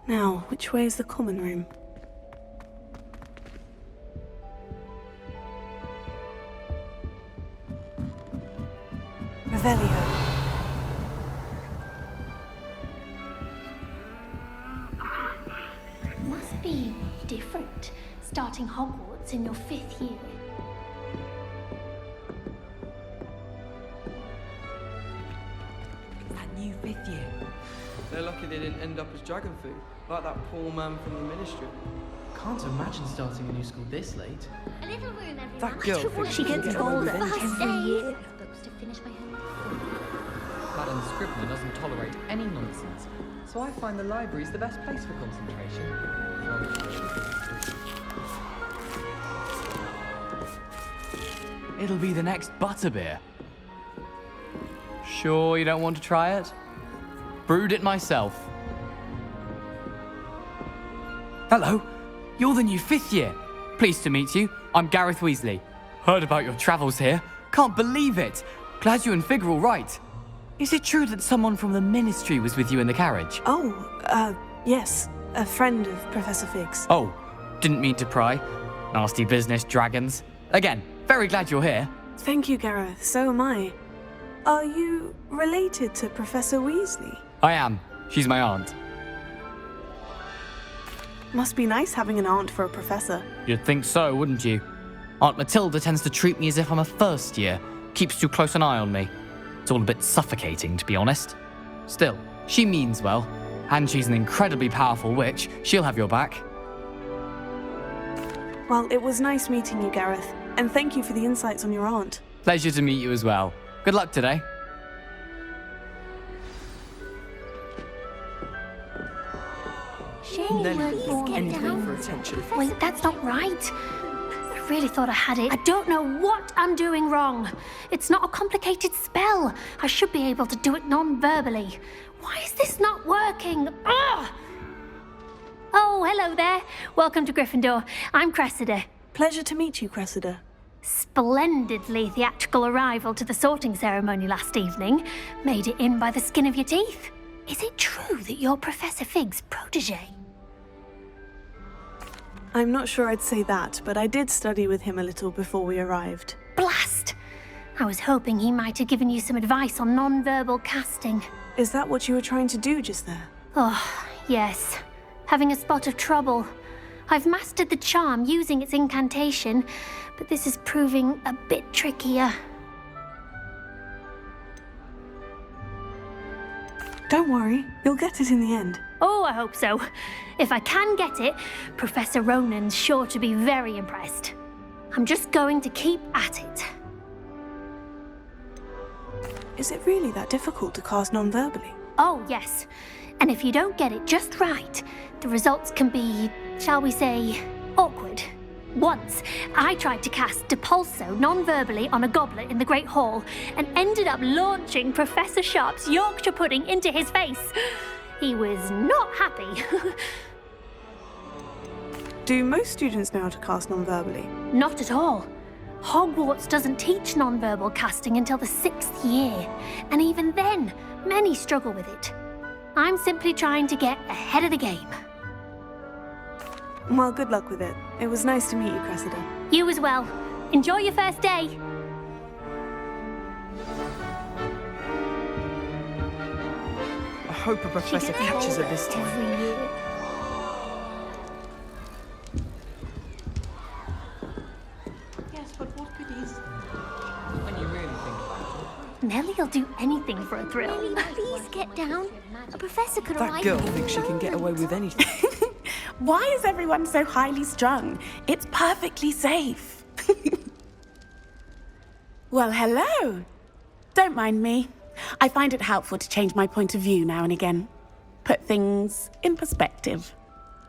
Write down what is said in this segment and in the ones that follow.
Now, which way is the common room? Revelio. Must be different, starting Hogwarts in your 5th year. That new 5th year. They're lucky they didn't end up as dragon food, like that poor man from the ministry. Can't imagine starting a new school this late. A little room, everyone. That girl thinks She gets older every year. Books to finish my homework. Madam Scrivener doesn't tolerate any nonsense, so I find the library's the best place for concentration. It'll be the next butterbeer. Sure you don't want to try it? Brewed it myself. Hello, you're the new 5th year. Pleased to meet you. I'm Gareth Weasley. Heard about your travels here. Can't believe it. Glad you and Fig are all right. Is it true that someone from the ministry was with you in the carriage? Oh, yes. A friend of Professor Fig's. Oh, didn't mean to pry. Nasty business, dragons. Again, very glad you're here. Thank you, Gareth. So am I. Are you related to Professor Weasley? I am. She's my aunt. Must be nice having an aunt for a professor. You'd think so, wouldn't you? Aunt Matilda tends to treat me as if I'm a first year. Keeps too close an eye on me. It's all a bit suffocating, to be honest. Still, she means well. And she's an incredibly powerful witch. She'll have your back. Well, it was nice meeting you, Gareth. And thank you for the insights on your aunt. Pleasure to meet you as well. Good luck today. Shame you weren't born Anything for down. attention. Wait, that's not right. I really thought I had it. I don't know what I'm doing wrong. It's not a complicated spell. I should be able to do it non-verbally. Why is this not working? Ugh! Oh, hello there. Welcome to Gryffindor. I'm Cressida. Pleasure to meet you, Cressida. Splendidly theatrical arrival to the sorting ceremony last evening. Made it in by the skin of your teeth. Is it true that you're Professor Fig's protege? I'm not sure I'd say that, but I did study with him a little before we arrived. Blast! I was hoping he might have given you some advice on non-verbal casting. Is that what you were trying to do just there? Oh, yes. Having a spot of trouble. I've mastered the charm using its incantation, but this is proving a bit trickier. Don't worry, you'll get it in the end. Oh, I hope so. If I can get it, Professor Ronan's sure to be very impressed. I'm just going to keep at it. Is it really that difficult to cast non-verbally? Oh, yes. And if you don't get it just right, the results can be, shall we say, awkward. Once, I tried to cast Depulso non-verbally on a goblet in the Great Hall and ended up launching Professor Sharp's Yorkshire pudding into his face. He was not happy. Do most students know how to cast non-verbally? Not at all. Hogwarts doesn't teach non-verbal casting until the 6th year, and even then, many struggle with it. I'm simply trying to get ahead of the game. Well, good luck with it. It was nice to meet you, Cressida. You as well. Enjoy your first day. I hope a professor catches her this time. Every year. Yes, but what good is when you really think about it? Nellie'll do anything for a thrill. Nellie, please get down. A professor could That arrive girl any thinks she can get away with anything. Why is everyone so highly strung? It's perfectly safe. Well, hello. Don't mind me. I find it helpful to change my point of view now and again. Put things in perspective.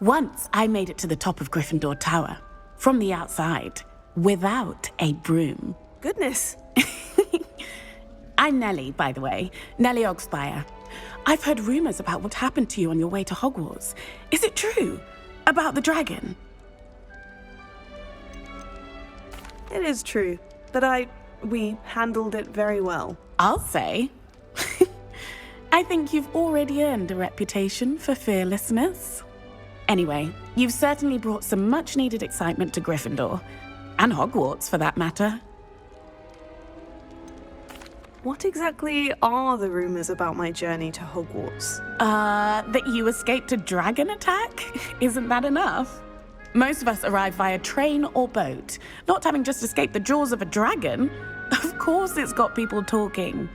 Once I made it to the top of Gryffindor Tower, from the outside, without a broom. Goodness. I'm Nellie, by the way. Nellie Ogspire. I've heard rumors about what happened to you on your way to Hogwarts. Is it true? About the dragon? It is true, but we handled it very well. I'll say. I think you've already earned a reputation for fearlessness. Anyway, you've certainly brought some much-needed excitement to Gryffindor. And Hogwarts, for that matter. What exactly are the rumors about my journey to Hogwarts? That you escaped a dragon attack? Isn't that enough? Most of us arrive via train or boat. Not having just escaped the jaws of a dragon, of course it's got people talking.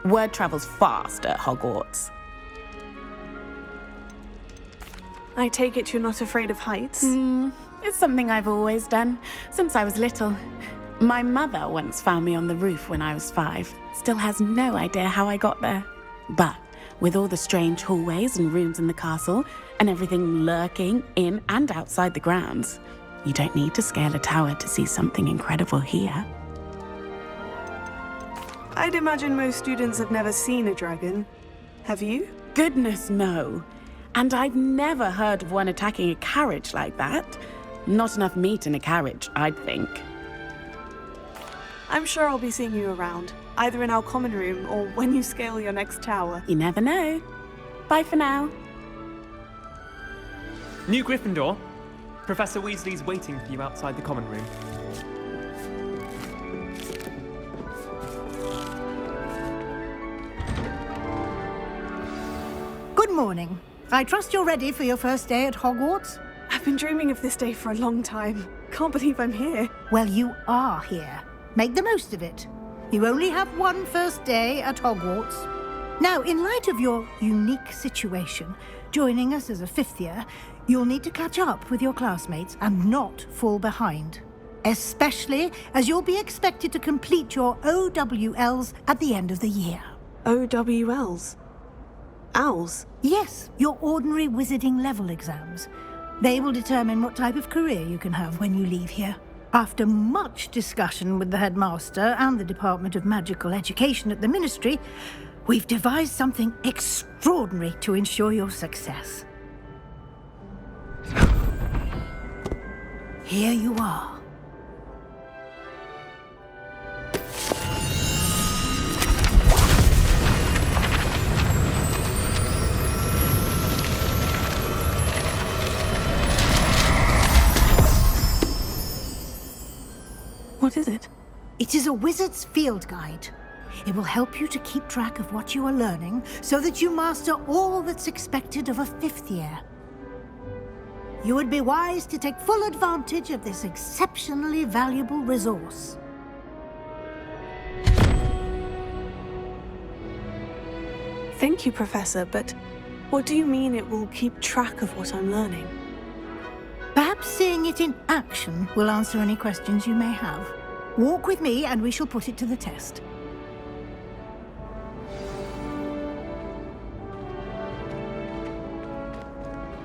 Word travels fast at Hogwarts. I take it you're not afraid of heights? It's something I've always done, since I was little. My mother once found me on the roof when I was 5. Still has no idea how I got there. But with all the strange hallways and rooms in the castle, and everything lurking in and outside the grounds, you don't need to scale a tower to see something incredible here. I'd imagine most students have never seen a dragon. Have you? Goodness, no. And I've never heard of one attacking a carriage like that. Not enough meat in a carriage, I'd think. I'm sure I'll be seeing you around, either in our common room or when you scale your next tower. You never know. Bye for now. New Gryffindor. Professor Weasley's waiting for you outside the common room. Good morning. I trust you're ready for your first day at Hogwarts? I've been dreaming of this day for a long time. Can't believe I'm here. Well, you are here. Make the most of it. You only have one first day at Hogwarts. Now, in light of your unique situation, joining us as a 5th year, you'll need to catch up with your classmates and not fall behind. Especially as you'll be expected to complete your OWLs at the end of the year. OWLs? Owls? Yes, your ordinary wizarding level exams. They will determine what type of career you can have when you leave here. After much discussion with the headmaster and the Department of Magical Education at the Ministry, we've devised something extraordinary to ensure your success. Here you are. What is it? It is a wizard's field guide. It will help you to keep track of what you are learning so that you master all that's expected of a 5th year. You would be wise to take full advantage of this exceptionally valuable resource. Thank you, Professor, but what do you mean it will keep track of what I'm learning? Perhaps seeing it in action will answer any questions you may have. Walk with me and we shall put it to the test.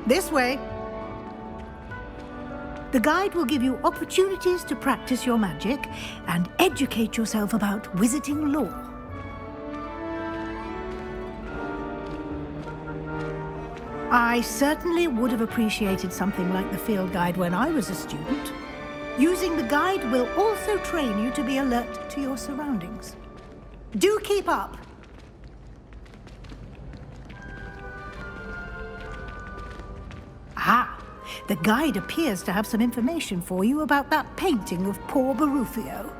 This way. The guide will give you opportunities to practice your magic and educate yourself about wizarding lore. I certainly would have appreciated something like the field guide when I was a student. Using the guide will also train you to be alert to your surroundings. Do keep up! Ah, the guide appears to have some information for you about that painting of poor Barufio.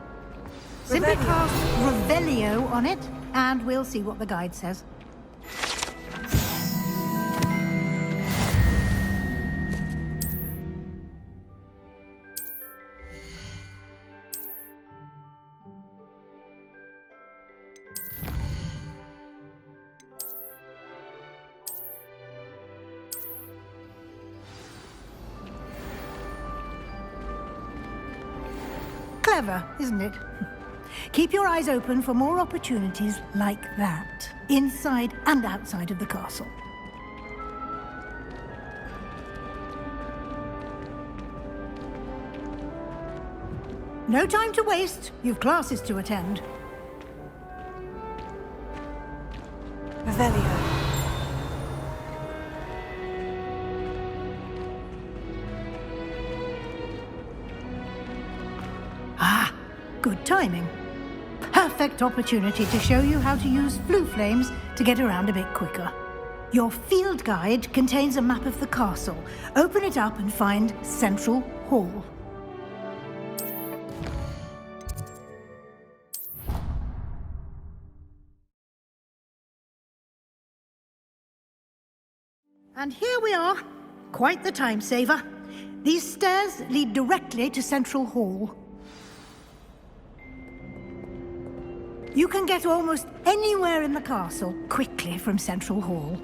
Simply cast Revelio on it, and we'll see what the guide says. Clever, isn't it? Keep your eyes open for more opportunities like that, inside and outside of the castle. No time to waste. You've classes to attend. Revelio. Ah, good timing. Ha! perfect opportunity to show you how to use flue flames to get around a bit quicker. Your field guide contains a map of the castle. Open it up and find Central Hall. And here we are. Quite the time saver. These stairs lead directly to Central Hall. You can get almost anywhere in the castle quickly from Central Hall.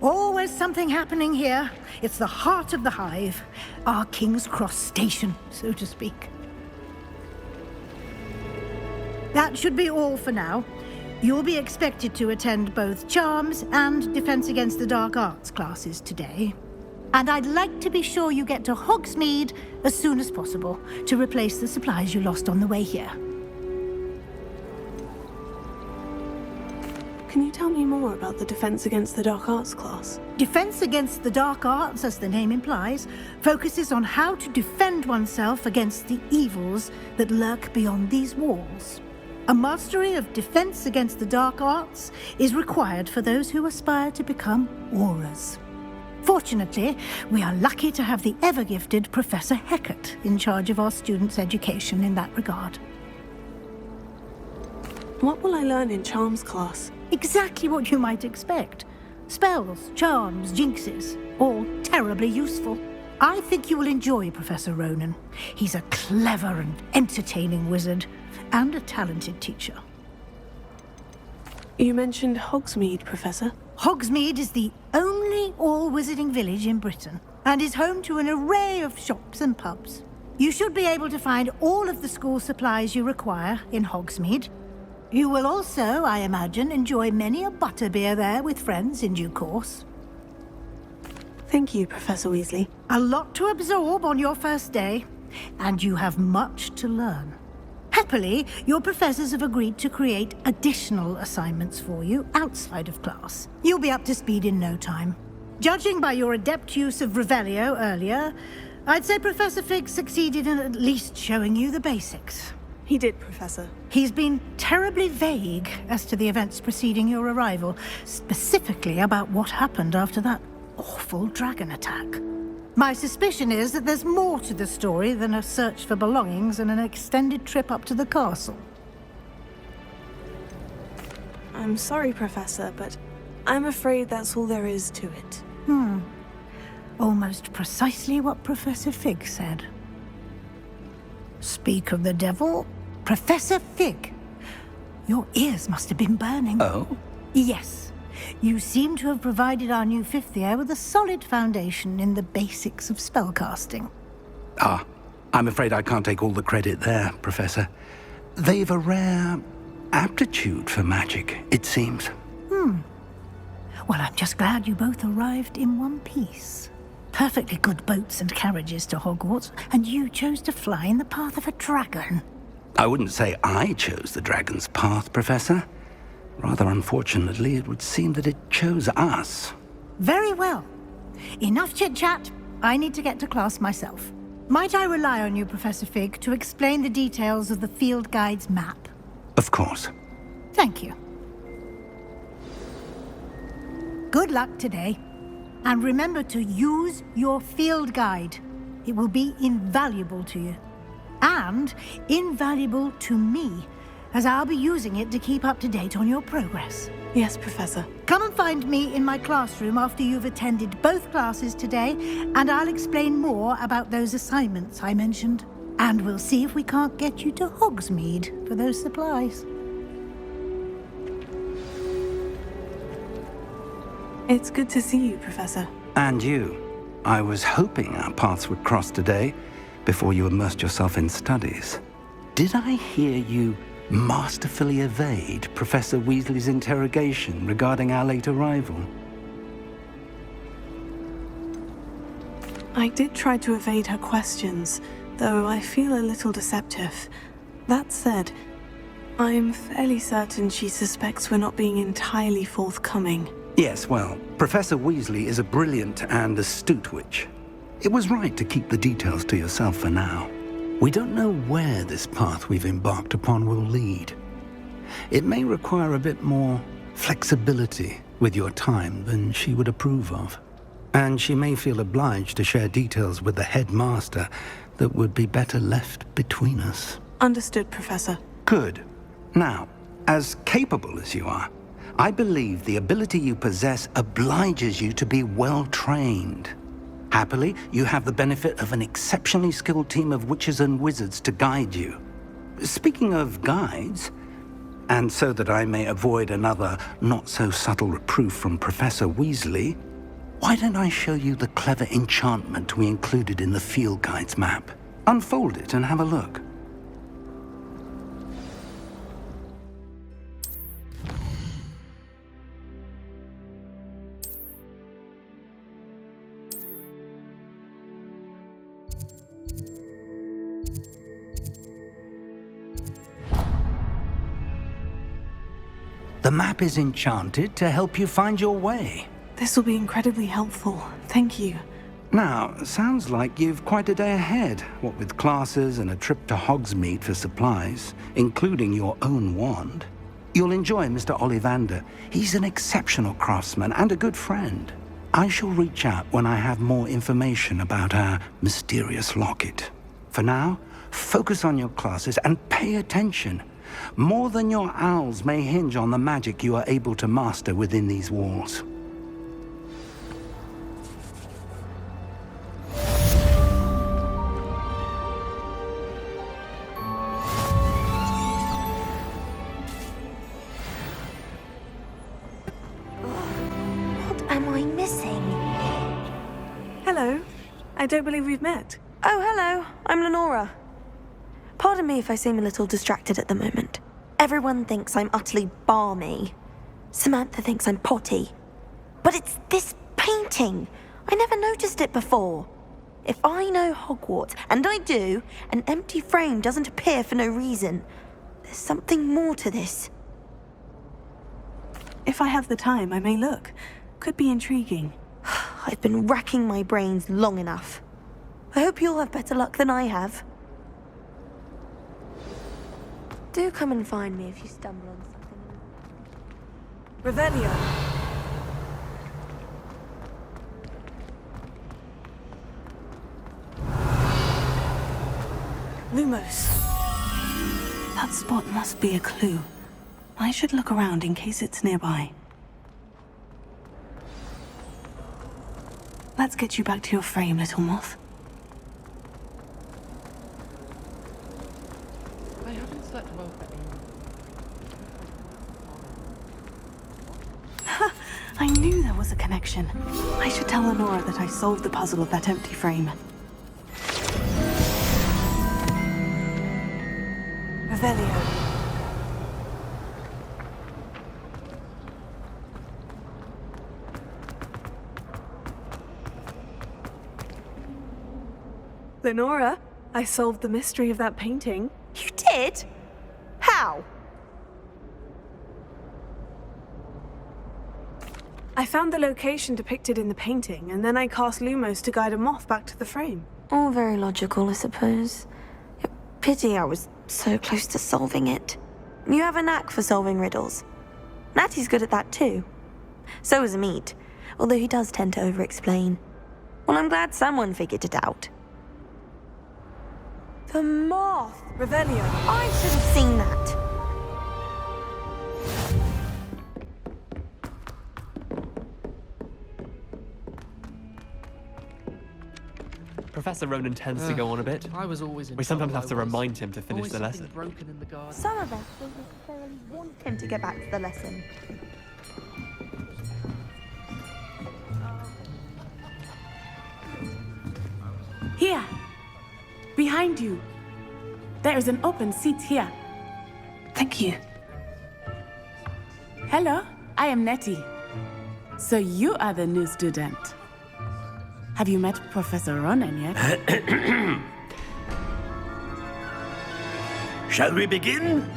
Always something happening here. It's the heart of the hive, our King's Cross station, so to speak. That should be all for now. You'll be expected to attend both Charms and Defense Against the Dark Arts classes today. And I'd like to be sure you get to Hogsmeade as soon as possible to replace the supplies you lost on the way here. Can you tell me more about the Defense Against the Dark Arts class? Defense Against the Dark Arts, as the name implies, focuses on how to defend oneself against the evils that lurk beyond these walls. A mastery of Defense Against the Dark Arts is required for those who aspire to become Aurors. Fortunately, we are lucky to have the ever-gifted Professor Hecat in charge of our students' education in that regard. What will I learn in Charms class? Exactly what you might expect. Spells, charms, jinxes, all terribly useful. I think you will enjoy Professor Ronan. He's a clever and entertaining wizard, and a talented teacher. You mentioned Hogsmeade, Professor. Hogsmeade is the only all-wizarding village in Britain, and is home to an array of shops and pubs. You should be able to find all of the school supplies you require in Hogsmeade. You will also, I imagine, enjoy many a butterbeer there with friends in due course. Thank you, Professor Weasley. A lot to absorb on your first day, and you have much to learn. Happily, your professors have agreed to create additional assignments for you outside of class. You'll be up to speed in no time. Judging by your adept use of Revelio earlier, I'd say Professor Fig succeeded in at least showing you the basics. He did, Professor. He's been terribly vague as to the events preceding your arrival, specifically about what happened after that awful dragon attack. My suspicion is that there's more to the story than a search for belongings and an extended trip up to the castle. I'm sorry, Professor, but I'm afraid that's all there is to it. Almost precisely what Professor Fig said. Speak of the devil, Professor Fig. Your ears must have been burning. Oh? Yes. You seem to have provided our new fifth year with a solid foundation in the basics of spellcasting. Ah, I'm afraid I can't take all the credit there, Professor. They've a rare aptitude for magic, it seems. Well, I'm just glad you both arrived in one piece. Perfectly good boats and carriages to Hogwarts, and you chose to fly in the path of a dragon. I wouldn't say I chose the dragon's path, Professor. Rather unfortunately, it would seem that it chose us. Very well. Enough chit-chat. I need to get to class myself. Might I rely on you, Professor Fig, to explain the details of the field guide's map? Of course. Thank you. Good luck today. And remember to use your field guide. It will be invaluable to you. And invaluable to me, as I'll be using it to keep up to date on your progress. Yes, Professor. Come and find me in my classroom after you've attended both classes today, and I'll explain more about those assignments I mentioned. And we'll see if we can't get you to Hogsmeade for those supplies. It's good to see you, Professor. And you. I was hoping our paths would cross today, before you immersed yourself in studies. Did I hear you masterfully evade Professor Weasley's interrogation regarding our late arrival? I did try to evade her questions, though I feel a little deceptive. That said, I'm fairly certain she suspects we're not being entirely forthcoming. Yes, well, Professor Weasley is a brilliant and astute witch. It was right to keep the details to yourself for now. We don't know where this path we've embarked upon will lead. It may require a bit more flexibility with your time than she would approve of. And she may feel obliged to share details with the headmaster that would be better left between us. Understood, Professor. Good. Now, as capable as you are, I believe the ability you possess obliges you to be well trained. Happily, you have the benefit of an exceptionally skilled team of witches and wizards to guide you. Speaking of guides, and so that I may avoid another not-so-subtle reproof from Professor Weasley, why don't I show you the clever enchantment we included in the field guide's map? Unfold it and have a look. The map is enchanted to help you find your way. This will be incredibly helpful. Thank you. Now, sounds like you've quite a day ahead, what with classes and a trip to Hogsmeade for supplies, including your own wand. You'll enjoy Mr. Ollivander. He's an exceptional craftsman and a good friend. I shall reach out when I have more information about our mysterious locket. For now, focus on your classes and pay attention. More than your owls may hinge on the magic you are able to master within these walls. What am I missing? Hello. I don't believe we've met. Oh, hello. I'm Lenora. Pardon me if I seem a little distracted at the moment. Everyone thinks I'm utterly balmy. Samantha thinks I'm potty. But it's this painting. I never noticed it before. If I know Hogwarts, and I do, an empty frame doesn't appear for no reason. There's something more to this. If I have the time, I may look. Could be intriguing. I've been racking my brains long enough. I hope you'll have better luck than I have. Do come and find me if you stumble on something. Revelio. Lumos. That spot must be a clue. I should look around in case it's nearby. Let's get you back to your frame, little moth. I haven't slept well for Ha! I knew there was a connection. I should tell Lenora that I solved the puzzle of that empty frame. Revelio. Lenora, I solved the mystery of that painting. You did? How? I found the location depicted in the painting, and then I cast Lumos to guide a moth back to the frame. All very logical, I suppose. Pity I was so close to solving it. You have a knack for solving riddles. Natty's good at that too. So is Amit, although he does tend to over-explain. Well, I'm glad someone figured it out. The moth! Revelio. I should have seen that. Professor Ronan tends to go on a bit. I was always in We sometimes trouble, have to I was. remind him to finish Always the something lesson. broken in the garden. Some of us don't necessarily want him to get back to the lesson. Here. Behind you. There is an open seat here. Thank you. Hello, I am Nettie. So you are the new student. Have you met Professor Ronan yet? Shall we begin?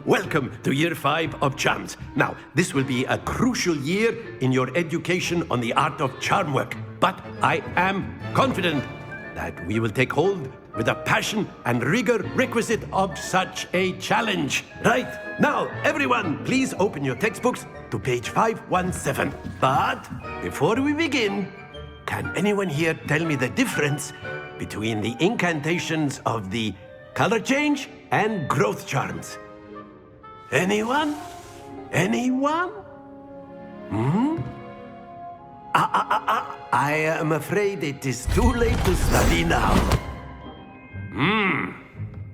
Welcome to Year 5 of Charms. Now, this will be a crucial year in your education on the art of charm work, but I am confident that we will take hold with the passion and rigor requisite of such a challenge. Right, now, everyone, please open your textbooks to page 517. But before we begin, can anyone here tell me the difference between the incantations of the color change and growth charms? Anyone? Anyone? I am afraid it is too late to study now.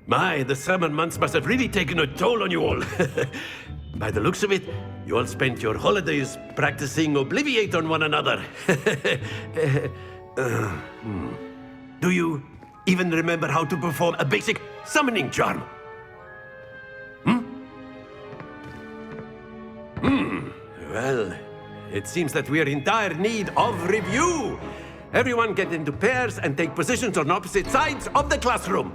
My, the summer months must have really taken a toll on you all. By the looks of it, you all spent your holidays practicing Obliviate on one another. Do you even remember how to perform a basic summoning charm? Well, it seems that we are in dire need of review. Everyone get into pairs and take positions on opposite sides of the classroom.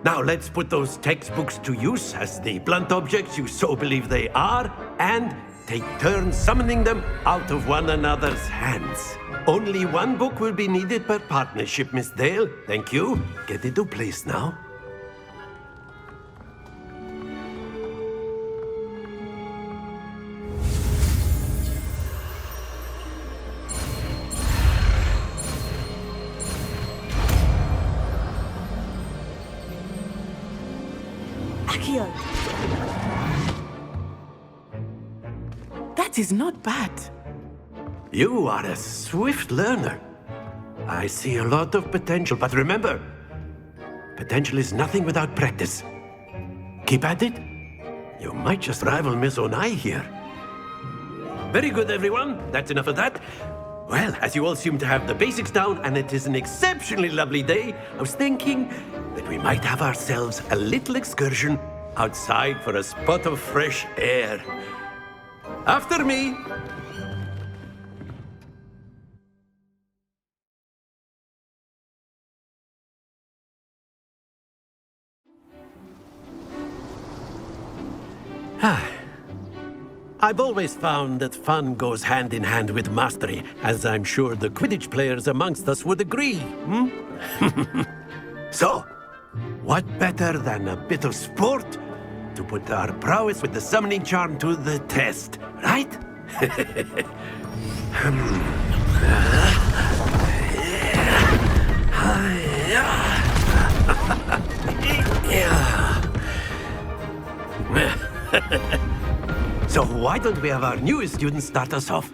Now let's put those textbooks to use as the blunt objects you so believe they are, and take turns summoning them out of one another's hands. Only one book will be needed per partnership, Miss Dale. Thank you. Get into place now. That is not bad. You are a swift learner. I see a lot of potential, but remember, potential is nothing without practice. Keep at it. You might just rival Miss Onai here. Very good, everyone. That's enough of that. Well, as you all seem to have the basics down, and it is an exceptionally lovely day, I was thinking that we might have ourselves a little excursion outside for a spot of fresh air. After me. I've always found that fun goes hand in hand with mastery, as I'm sure the Quidditch players amongst us would agree. So, what better than a bit of sport to put our prowess with the summoning charm to the test, right? So why don't we have our newest student start us off?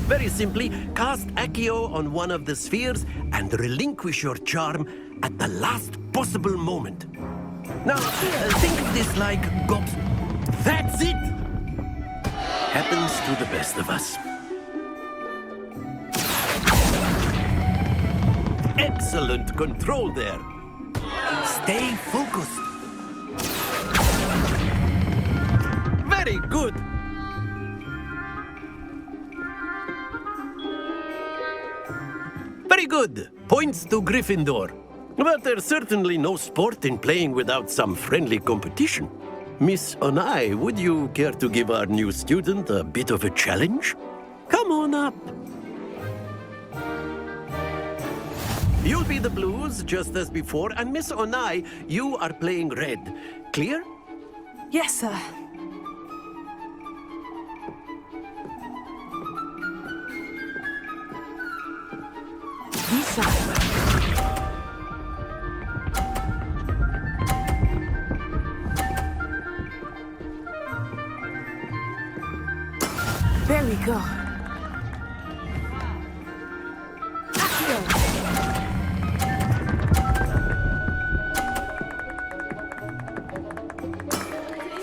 Very simply, cast Accio on one of the spheres and relinquish your charm at the last possible moment. Now, think of this like gobs. That's it! Happens to the best of us. Excellent control there. Stay focused. Very good. Very good. Points to Gryffindor. But there's certainly no sport in playing without some friendly competition. Miss Onai, would you care to give our new student a bit of a challenge? Come on up. You'll be the blues, just as before, and Miss Onai, you are playing red. Clear? Yes, sir. Lisa. There we go.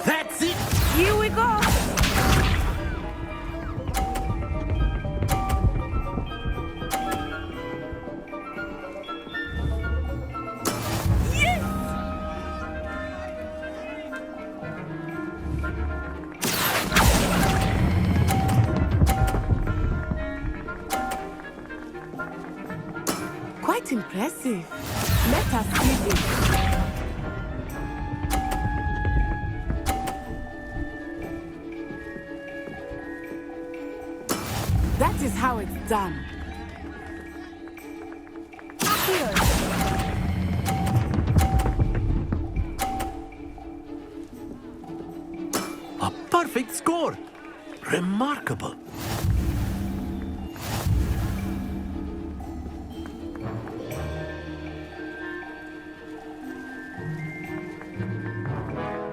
That's it! Here we go! Quite impressive. Let us see this. That is how it's done. A perfect score! Remarkable.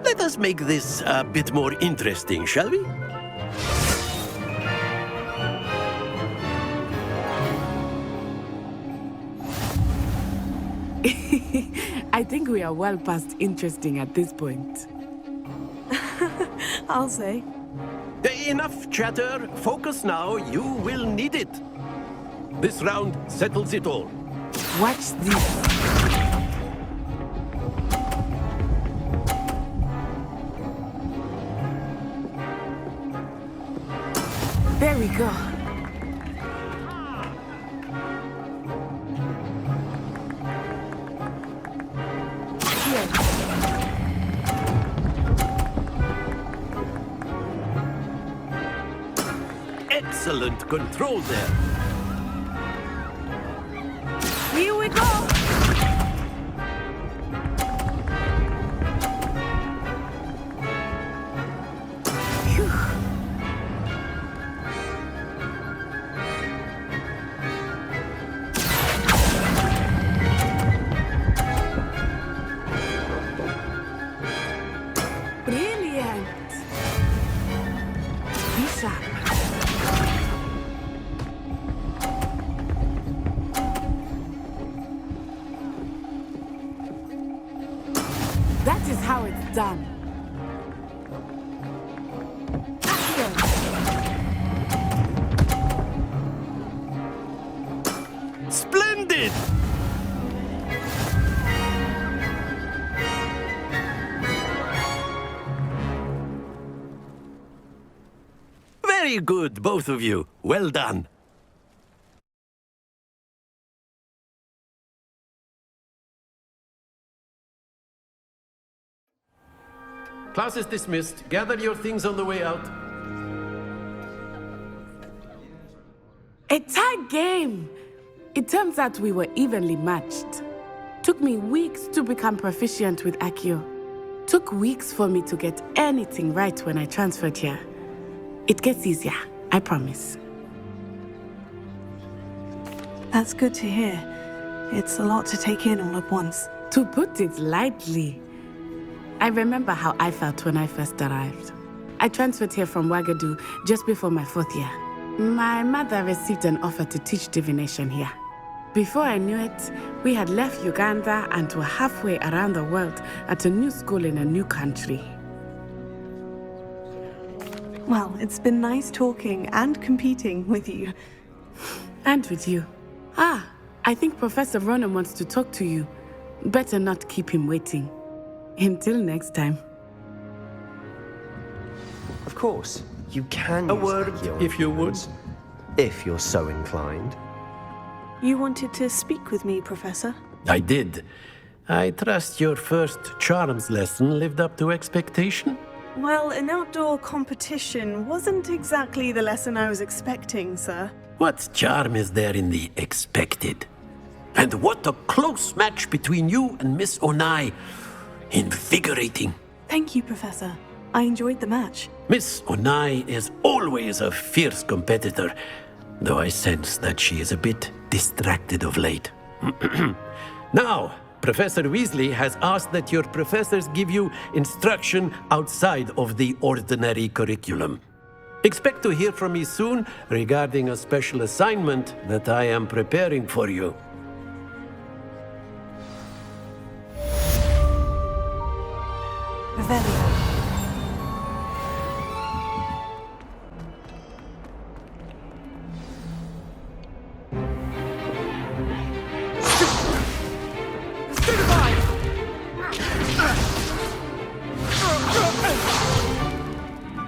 Let us make this a bit more interesting, shall we? I think we are well past interesting at this point. I'll say. Enough chatter. Focus now. You will need it. This round settles it all. Watch this. There we go. Excellent control there. Here we go. Brilliant. Be sharp. That is how it's done. Splendid! Very good, both of you. Well done. Class is dismissed. Gather your things on the way out. A tight game. It turns out we were evenly matched. Took me weeks to become proficient with Accio. Took weeks for me to get anything right when I transferred here. It gets easier, I promise. That's good to hear. It's a lot to take in all at once. To put it lightly, I remember how I felt when I first arrived. I transferred here from Ouagadougou just before my 4th year. My mother received an offer to teach divination here. Before I knew it, we had left Uganda and were halfway around the world at a new school in a new country. Well, it's been nice talking and competing with you. And with you. Ah, I think Professor Ronan wants to talk to you. Better not keep him waiting. Until next time. Of course, you can A use word, Accio if you would. influence, if you're so inclined. You wanted to speak with me, Professor? I did. I trust your first charms lesson lived up to expectation? Well, an outdoor competition wasn't exactly the lesson I was expecting, sir. What charm is there in the expected? And what a close match between you and Miss Onai. Invigorating. Thank you, Professor. I enjoyed the match. Miss Onai is always a fierce competitor, though I sense that she is a bit distracted of late. Now, Professor Weasley has asked that your professors give you instruction outside of the ordinary curriculum. Expect to hear from me soon regarding a special assignment that I am preparing for you. Revelio.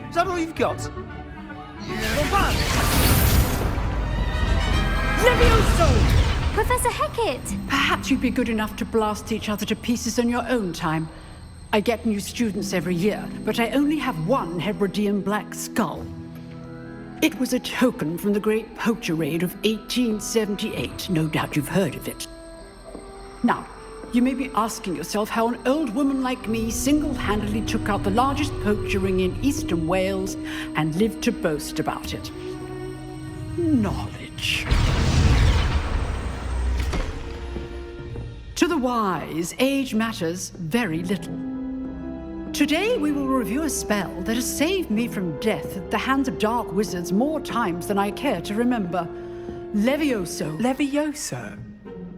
Is that all you've got? Professor Hecat! Perhaps you'd be good enough to blast each other to pieces in your own time. I get new students every year, but I only have one Hebridean black skull. It was a token from the Great Poacher Raid of 1878. No doubt you've heard of it. Now, you may be asking yourself how an old woman like me single-handedly took out the largest poacher ring in eastern Wales and lived to boast about it. Knowledge. To the wise, age matters very little. Today we will review a spell that has saved me from death at the hands of dark wizards more times than I care to remember. Levioso. Levioso?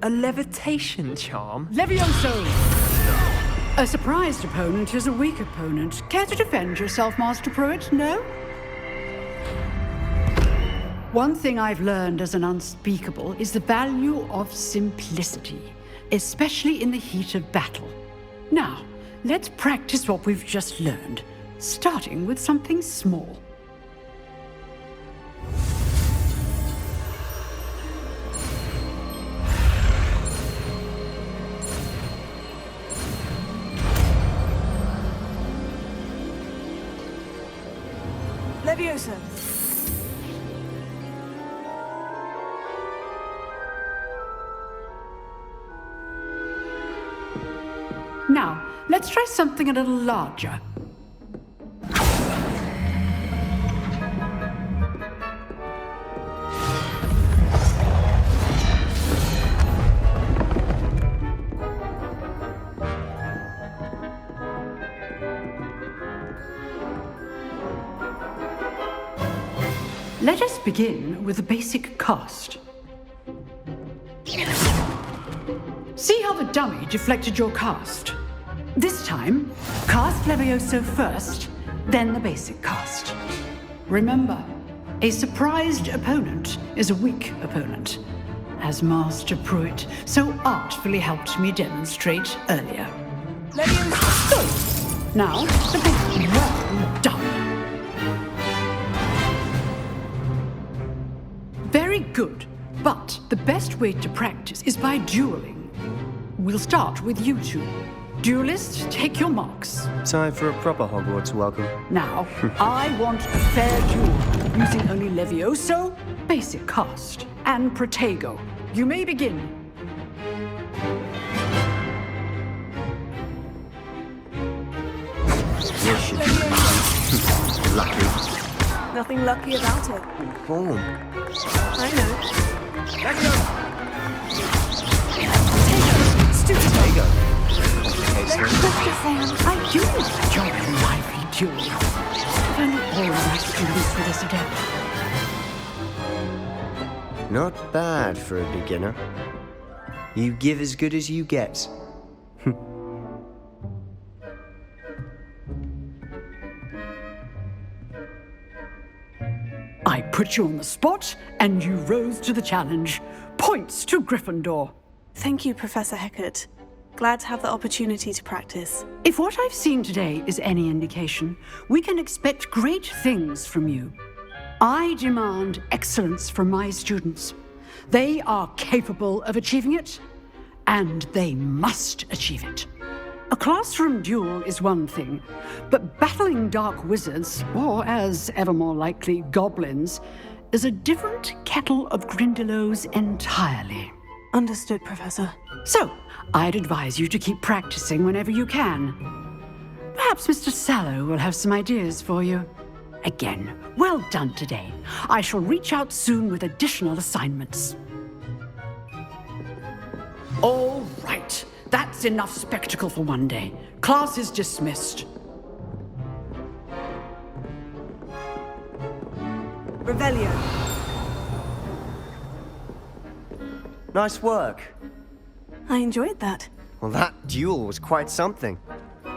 A levitation charm? Levioso! A surprised opponent is a weak opponent. Care to defend yourself, Master Pruitt? No? One thing I've learned as an unspeakable is the value of simplicity, especially in the heat of battle. Now, let's practice what we've just learned, starting with something small. Levioso. Now, let's try something a little larger. Let us begin with the basic cast. See how the dummy deflected your cast? This time, cast Levioso first, then the basic cast. Remember, a surprised opponent is a weak opponent, as Master Pruitt so artfully helped me demonstrate earlier. Levioso! Now, the basic. Well done. Very good, but the best way to practice is by dueling. We'll start with you two. Duelists, take your marks. Time for a proper Hogwarts welcome. Now, I want a fair duel, using only Levioso, basic cast, and Protego. You may begin. This should be lucky. Nothing lucky about it. Boom. I know. There you go. I do enjoy a lively duel. And all my students with us today. Not bad for a beginner. You give as good as you get. I put you on the spot, and you rose to the challenge. Points to Gryffindor. Thank you, Professor Hecat. Glad to have the opportunity to practice. If what I've seen today is any indication, we can expect great things from you. I demand excellence from my students. They are capable of achieving it, and they must achieve it. A classroom duel is one thing, but battling dark wizards, or as ever more likely, goblins, is a different kettle of Grindylows entirely. Understood, Professor. So, I'd advise you to keep practicing whenever you can. Perhaps Mr. Sallow will have some ideas for you. Again, well done today. I shall reach out soon with additional assignments. All right. That's enough spectacle for one day. Class is dismissed. Revelio. Nice work. I enjoyed that. Well, that duel was quite something.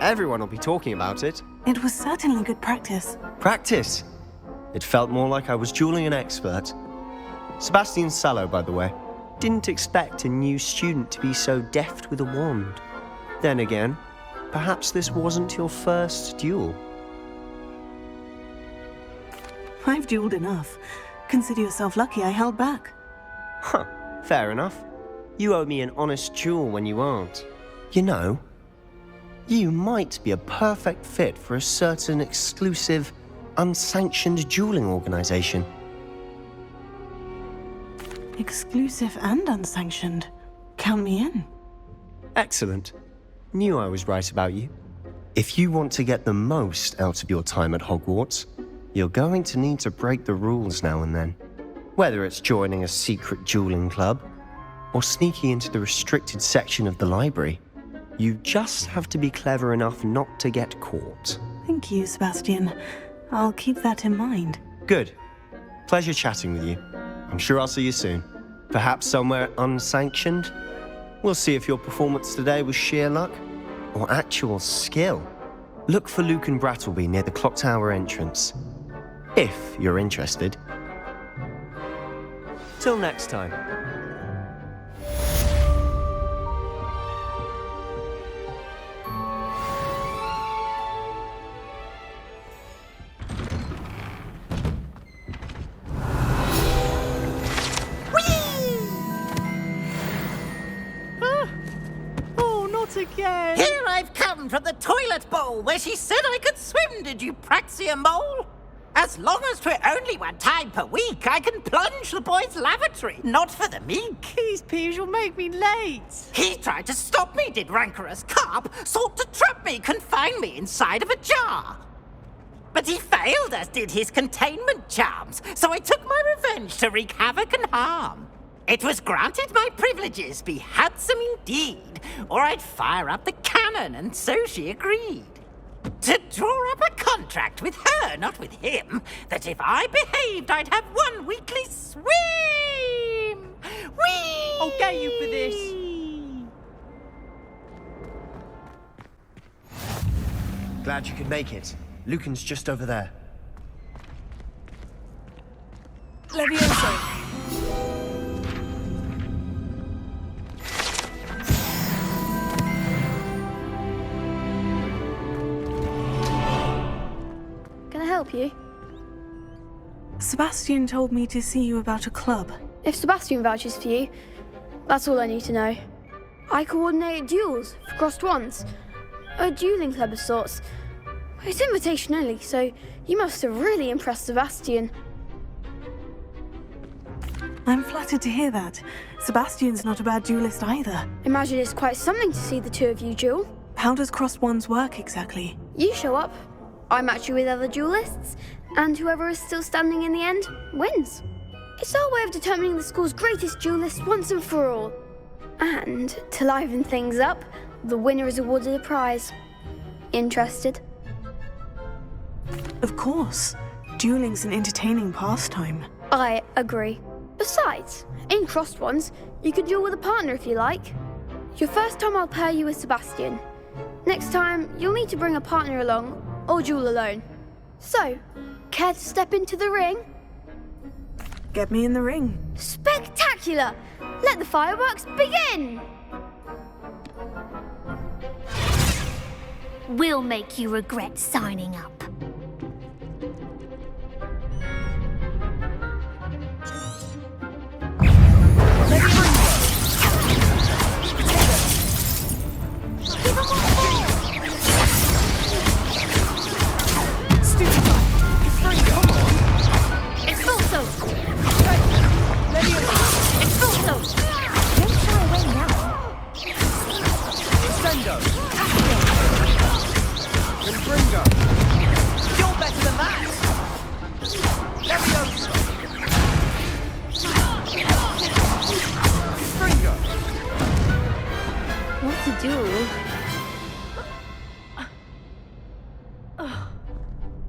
Everyone will be talking about it. It was certainly good practice. Practice? It felt more like I was dueling an expert. Sebastian Sallow, by the way. Didn't expect a new student to be so deft with a wand. Then again, perhaps this wasn't your first duel. I've dueled enough. Consider yourself lucky I held back. Huh, fair enough. You owe me an honest duel when you aren't. You know, you might be a perfect fit for a certain exclusive, unsanctioned dueling organization. Exclusive and unsanctioned. Count me in. Excellent. Knew I was right about you. If you want to get the most out of your time at Hogwarts, you're going to need to break the rules now and then. Whether it's joining a secret dueling club, or sneaking into the restricted section of the library, you just have to be clever enough not to get caught. Thank you, Sebastian. I'll keep that in mind. Good. Pleasure chatting with you. I'm sure I'll see you soon. Perhaps somewhere unsanctioned? We'll see if your performance today was sheer luck or actual skill. Look for Luke and Brattleby near the clock tower entrance, if you're interested. Till next time. Again. Here I've come from the toilet bowl where she said I could swim, did you praxia mole? As long as 'twere only one time per week, I can plunge the boy's lavatory, not for the meek. These peas will make me late. He tried to stop me, did rancorous carp, sought to trap me, confine me inside of a jar. But he failed, as did his containment charms, so I took my revenge to wreak havoc and harm. It was granted my privileges be handsome indeed, or I'd fire up the cannon, and so she agreed. To draw up a contract with her, not with him, that if I behaved, I'd have one weekly swim! Whee! I'll get you for this. Glad you could make it. Lucan's just over there. Levioso. Can I help you? Sebastian told me to see you about a club. If Sebastian vouches for you, that's all I need to know. I coordinate duels for crossed wands. A dueling club of sorts. It's invitation only, so you must have really impressed Sebastian. I'm flattered to hear that. Sebastian's not a bad duelist either. Imagine it's quite something to see the two of you duel. How does crossed wands work exactly? You show up, I match you with other duelists, and whoever is still standing in the end wins. It's our way of determining the school's greatest duelist once and for all. And to liven things up, the winner is awarded a prize. Interested? Of course. Dueling's an entertaining pastime. I agree. Besides, in crossed wands, you could duel with a partner if you like. Your first time I'll pair you with Sebastian. Next time, you'll need to bring a partner along, or duel alone. So, care to step into the ring? Get me in the ring. Spectacular! Let the fireworks begin! We'll make you regret signing up.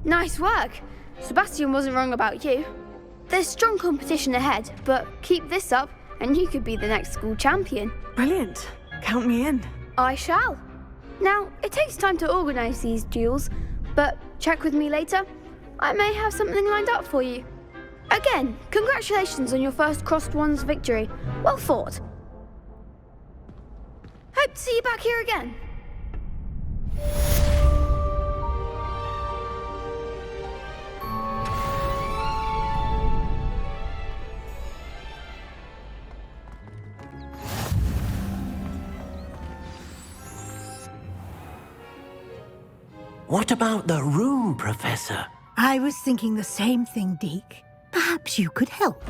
Nice work. Sebastian wasn't wrong about you. There's strong competition ahead, but keep this up and you could be the next school champion. Brilliant. Count me in. I shall. Now, it takes time to organise these duels, but check with me later. I may have something lined up for you. Again, congratulations on your first crossed wands victory. Well fought. Hope to see you back here again. What about the room, Professor? I was thinking the same thing, Deke. Perhaps you could help.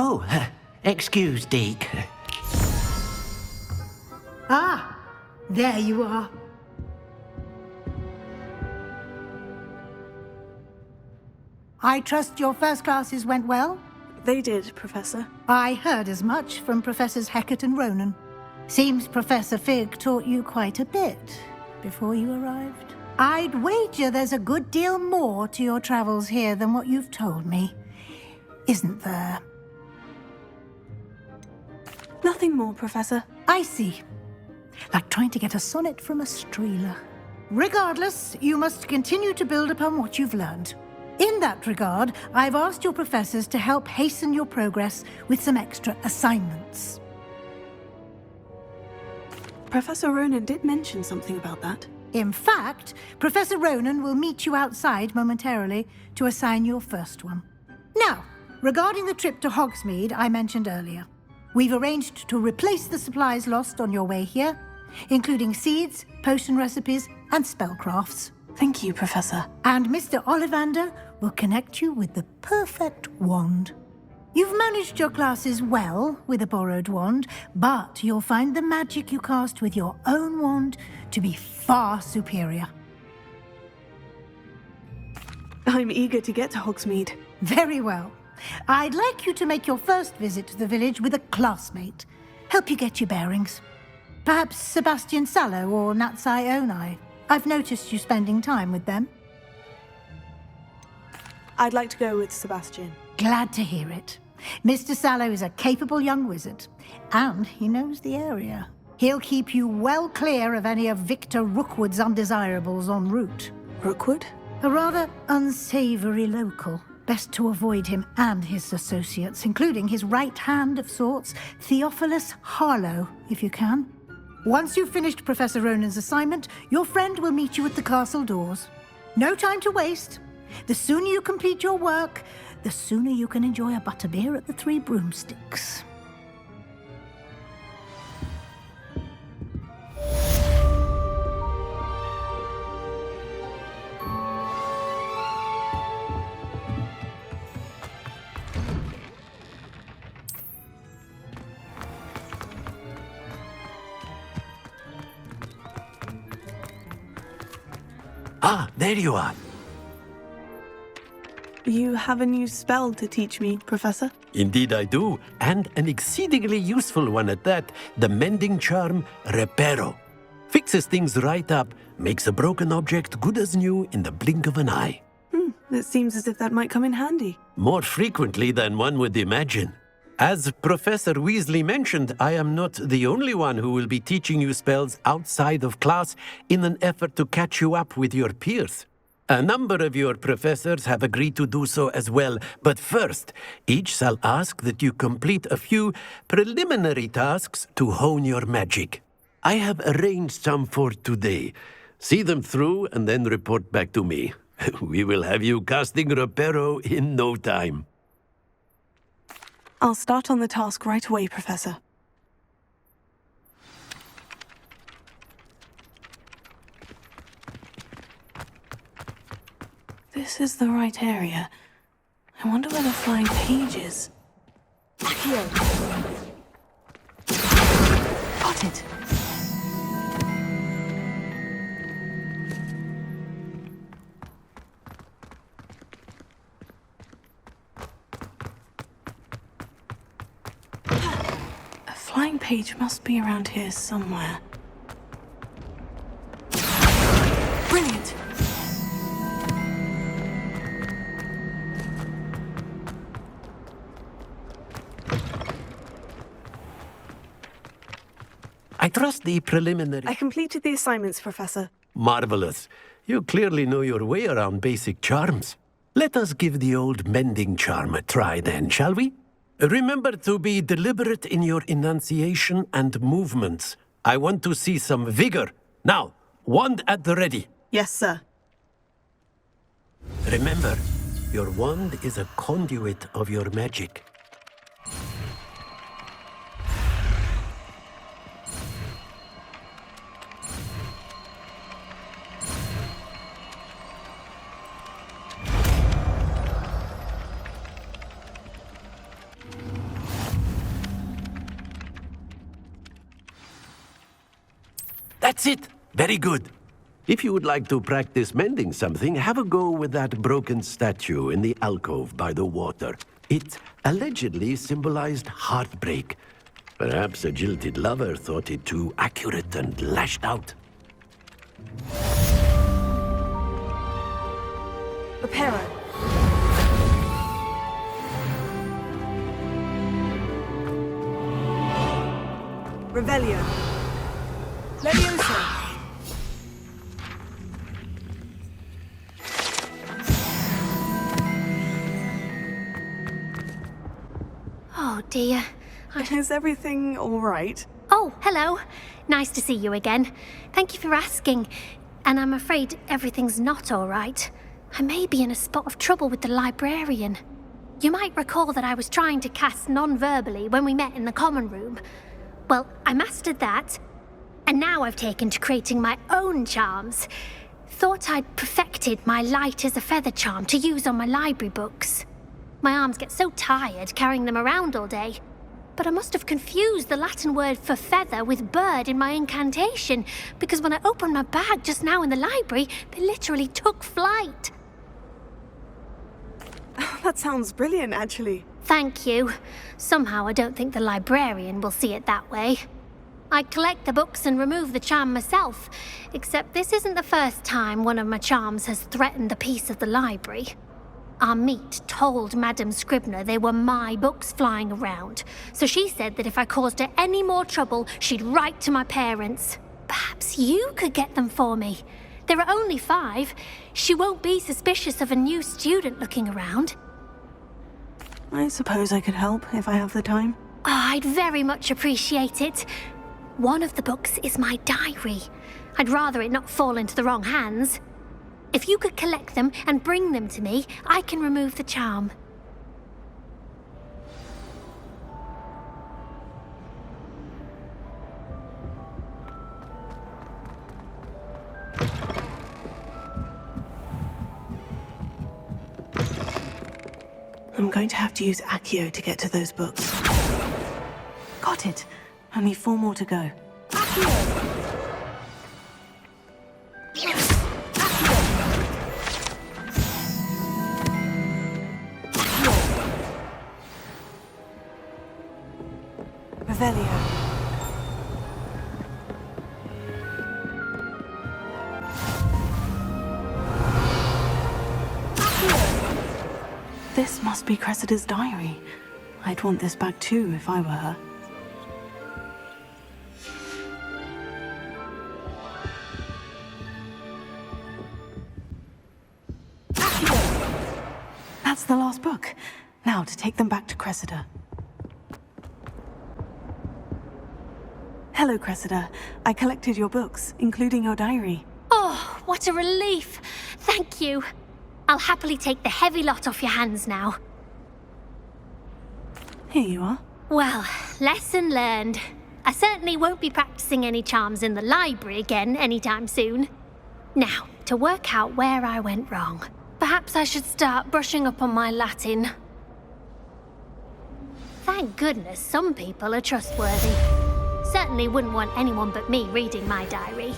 Oh, excuse, Deke. Ah, there you are. I trust your first classes went well? They did, Professor. I heard as much from Professors Hecat and Ronan. Seems Professor Fig taught you quite a bit before you arrived. I'd wager there's a good deal more to your travels here than what you've told me. Isn't there? Nothing more, Professor. I see. Like trying to get a sonnet from a streeler. Regardless, you must continue to build upon what you've learned. In that regard, I've asked your professors to help hasten your progress with some extra assignments. Professor Ronan did mention something about that. In fact, Professor Ronan will meet you outside momentarily to assign your first one. Now, regarding the trip to Hogsmeade I mentioned earlier, we've arranged to replace the supplies lost on your way here, including seeds, potion recipes, and spellcrafts. Thank you, Professor. And Mr. Ollivander will connect you with the perfect wand. You've managed your classes well with a borrowed wand, but you'll find the magic you cast with your own wand to be far superior. I'm eager to get to Hogsmeade. Very well. I'd like you to make your first visit to the village with a classmate. Help you get your bearings. Perhaps Sebastian Sallow or Natsai Onai. I've noticed you spending time with them. I'd like to go with Sebastian. Glad to hear it. Mr. Sallow is a capable young wizard, and he knows the area. He'll keep you well clear of any of Victor Rookwood's undesirables en route. Rookwood? A rather unsavory local. Best to avoid him and his associates, including his right hand of sorts, Theophilus Harlow, if you can. Once you've finished Professor Ronan's assignment, your friend will meet you at the castle doors. No time to waste. The sooner you complete your work, the sooner you can enjoy a butterbeer at the Three Broomsticks. Ah, there you are. You have a new spell to teach me, Professor? Indeed I do, and an exceedingly useful one at that. The mending charm, Reparo. Fixes things right up, makes a broken object good as new in the blink of an eye. It seems as if that might come in handy. More frequently than one would imagine. As Professor Weasley mentioned, I am not the only one who will be teaching you spells outside of class in an effort to catch you up with your peers. A number of your professors have agreed to do so as well, but first, each shall ask that you complete a few preliminary tasks to hone your magic. I have arranged some for today. See them through and then report back to me. We will have you casting Reparo in no time. I'll start on the task right away, Professor. This is the right area. I wonder where the flying page is. Here. Got it. A flying page must be around here somewhere. Brilliant! I trust the preliminary... I completed the assignments, Professor. Marvelous. You clearly know your way around basic charms. Let us give the old mending charm a try then, shall we? Remember to be deliberate in your enunciation and movements. I want to see some vigor. Now, wand at the ready. Yes, sir. Remember, your wand is a conduit of your magic. That's it. Very good. If you would like to practice mending something, have a go with that broken statue in the alcove by the water. It allegedly symbolized heartbreak. Perhaps a jilted lover thought it too accurate and lashed out. Reparo. Revelio. Leviosa. Oh dear. Is everything all right? Oh, hello. Nice to see you again. Thank you for asking. And I'm afraid everything's not all right. I may be in a spot of trouble with the librarian. You might recall that I was trying to cast non-verbally when we met in the common room. Well, I mastered that, and now I've taken to creating my own charms. Thought I'd perfected my light as a feather charm to use on my library books. My arms get so tired carrying them around all day. But I must have confused the Latin word for feather with bird in my incantation, because when I opened my bag just now in the library, they literally took flight. That sounds brilliant, actually. Thank you. Somehow I don't think the librarian will see it that way. I collect the books and remove the charm myself, except this isn't the first time one of my charms has threatened the peace of the library. Our meet told Madame Scribner they were my books flying around, so she said that if I caused her any more trouble, she'd write to my parents. Perhaps you could get them for me. There are only 5. She won't be suspicious of a new student looking around. I suppose I could help if I have the time. Oh, I'd very much appreciate it. One of the books is my diary. I'd rather it not fall into the wrong hands. If you could collect them and bring them to me, I can remove the charm. I'm going to have to use Accio to get to those books. Got it. Only 4 more to go. Revelio. This must be Cressida's diary. I'd want this back too if I were her. That's the last book. Now to take them back to Cressida. Hello, Cressida. I collected your books, including your diary. Oh, what a relief. Thank you. I'll happily take the heavy lot off your hands now. Here you are. Well, lesson learned. I certainly won't be practicing any charms in the library again anytime soon. Now, to work out where I went wrong. Perhaps I should start brushing up on my Latin. Thank goodness some people are trustworthy. Certainly wouldn't want anyone but me reading my diary.